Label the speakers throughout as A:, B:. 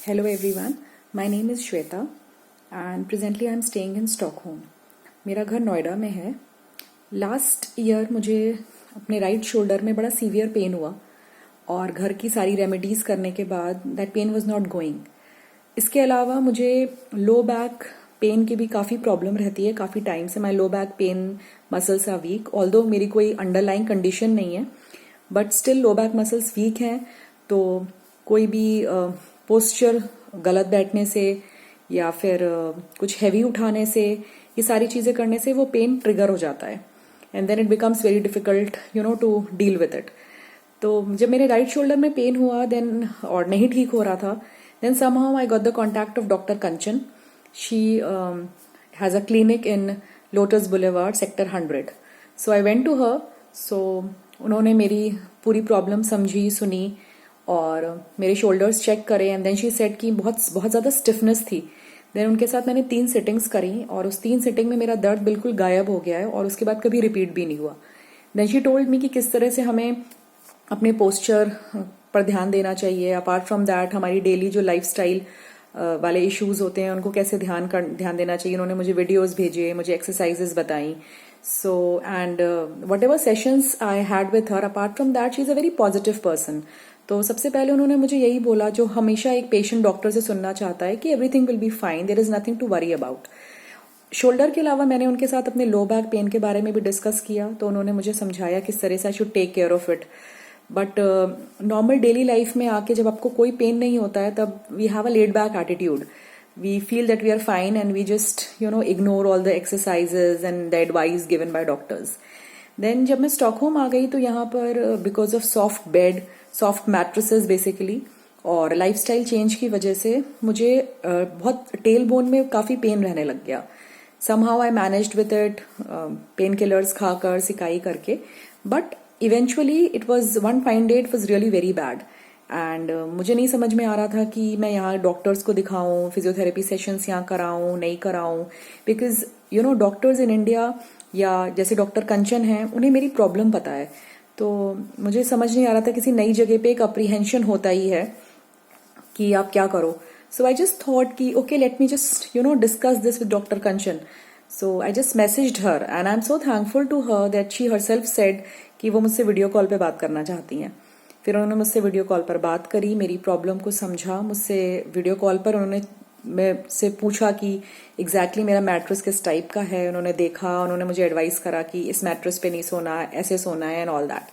A: Hello everyone, my name is Shweta and presently I am staying in Stockholm. मेरा घर नोएडा में है. Last year मुझे अपने राइट शोल्डर में बड़ा सीवियर पेन हुआ और घर की सारी रेमेडीज़ करने के बाद that pain was not going. इसके अलावा मुझे लो बैक पेन की भी काफ़ी प्रॉब्लम रहती है. काफ़ी टाइम से my low back pain muscles are weak. Although मेरी कोई अंडरलाइंग कंडीशन नहीं है but still low back muscles weak हैं. तो कोई भी पोस्चर गलत बैठने से या फिर कुछ हैवी उठाने से, ये सारी चीज़ें करने से वो पेन ट्रिगर हो जाता है and then it becomes very difficult to deal with it. तो जब मेरे राइट शोल्डर में पेन हुआ देन और नहीं ठीक हो रहा था, then somehow I got the contact of doctor Kanchan. She has a clinic in Lotus Boulevard sector 100. So I went to her. सो उन्होंने मेरी पूरी प्रॉब्लम समझी, सुनी और मेरे शोल्डर्स चेक करे एंड देन शी सेड कि बहुत ज़्यादा स्टिफनेस थी. देन उनके साथ मैंने 3 सिटिंग्स करी और उस 3 सिटिंग में मेरा दर्द बिल्कुल गायब हो गया है और उसके बाद कभी रिपीट भी नहीं हुआ. देन शी टोल्ड मी कि किस तरह से हमें अपने पोस्चर पर ध्यान देना चाहिए. अपार्ट फ्रॉम दैट हमारी डेली जो लाइफस्टाइल वाले इश्यूज होते हैं उनको कैसे ध्यान देना चाहिए. उन्होंने मुझे वीडियोस भेजे, मुझे एक्सरसाइजेस बताई. So and what ever sessions I had with her, apart from that she is a very positive person. तो सबसे पहले उन्होंने मुझे यही बोला जो हमेशा एक पेशेंट डॉक्टर से सुनना चाहता है कि everything will be fine, there is nothing to worry about. Shoulder के अलावा मैंने उनके साथ अपने लो बैक पेन के बारे में भी डिस्कस किया. तो उन्होंने मुझे समझाया किस तरह से I should take care of it. But normal daily life में आके जब आपको कोई पेन नहीं होता है तब we have a laid back attitude. We feel that we are fine and we just ignore all the exercises and the advice given by doctors. Then जब मैं स्टॉकहोम आ गई तो यहाँ पर because of soft bed, soft mattresses basically और lifestyle change की वजह से मुझे बहुत टेल बोन में काफ़ी पेन रहने लग गया. Somehow I managed with it, pain killers खाकर, सिकाई करके. But eventually it was one fine day it was really very bad and मुझे नहीं समझ में आ रहा था कि मैं यहाँ डॉक्टर्स को दिखाऊं, फिजियोथेरेपी सेशंस यहाँ कराऊं, नहीं कराऊं. बिकॉज डॉक्टर्स इन इंडिया या जैसे डॉक्टर कंचन हैं उन्हें मेरी प्रॉब्लम पता है. तो मुझे समझ नहीं आ रहा था, किसी नई जगह पे एक अप्रीहेंशन होता ही है कि आप क्या करो. सो आई जस्ट थॉट कि okay let me just discuss this with doctor Kanchan. So I just messaged her and I am so thankful to her that she herself said कि वो मुझसे वीडियो कॉल पे बात करना चाहती हैं. फिर उन्होंने मुझसे वीडियो कॉल पर बात करी, मेरी प्रॉब्लम को समझा. मुझसे वीडियो कॉल पर उन्होंने से पूछा कि एग्जैक्टली मेरा मैट्रेस किस टाइप का है. उन्होंने देखा, उन्होंने मुझे एडवाइस करा कि इस मैट्रेस पे नहीं सोना है, ऐसे सोना है एंड ऑल दैट.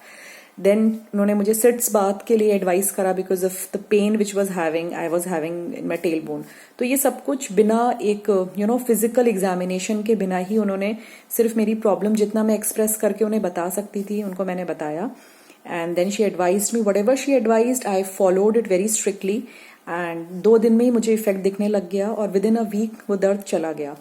A: देन उन्होंने मुझे सिट्स बाथ के लिए एडवाइस करा because of the pain which I was having in my tailbone. तो ये सब कुछ बिना एक फिजिकल एग्जामिनेशन के बिना ही उन्होंने सिर्फ मेरी प्रॉब्लम जितना मैं एक्सप्रेस करके उन्हें बता सकती थी उनको मैंने बताया. And then she advised me, whatever she advised I followed it very strictly and 2 दिन में ही मुझे इफेक्ट दिखने लग गया और विद इन अ वीक वो दर्द चला गया.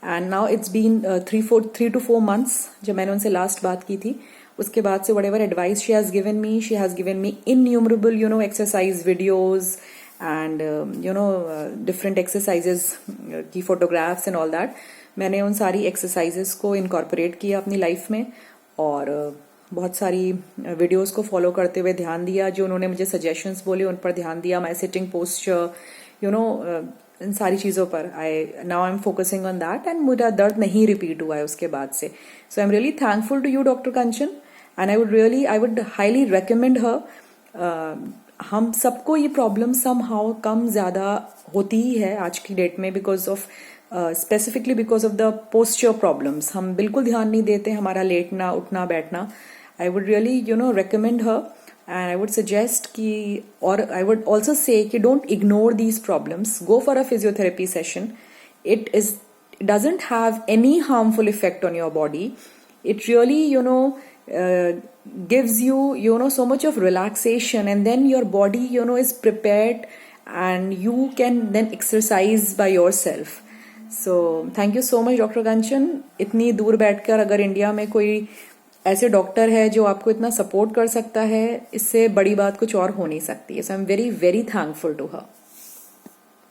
A: And now it's been 3 to 4 months जब मैंने उनसे लास्ट बात की थी. उसके बाद से what ever advice she has given me innumerable exercise videos and different exercises की फोटोग्राफ्स एंड ऑल दैट. मैंने उन सारी एक्सरसाइजेस को इनकॉर्पोरेट किया अपनी लाइफ में और बहुत सारी वीडियोस को फॉलो करते हुए ध्यान दिया. जो उन्होंने मुझे सजेशंस बोले उन पर ध्यान दिया. माई सिटिंग पोस्चर इन सारी चीज़ों पर I am focusing on that and मेरा दर्द नहीं रिपीट हुआ है उसके बाद से. So I am really thankful to you doctor Kanchan and I would highly recommend her. हम सबको ये प्रॉब्लम समहाउ कम ज़्यादा होती ही है आज की डेट में because of specifically because of the posture problems. हम बिल्कुल ध्यान नहीं देते हमारा लेटना, उठना, बैठना. I would really, recommend her and I would suggest I would also say कि don't ignore these problems. Go for a physiotherapy session. It doesn't have any harmful effect on your body. It really, gives you, so much of relaxation and then your body, is prepared and you can then exercise by yourself. So thank you so much Dr. Kanchan. इतनी दूर बैठकर अगर India में कोई ऐसे doctor है जो आपको इतना सपोर्ट कर सकता है, इससे बड़ी बात कुछ और हो नहीं सकती है. So I am very very thankful to her.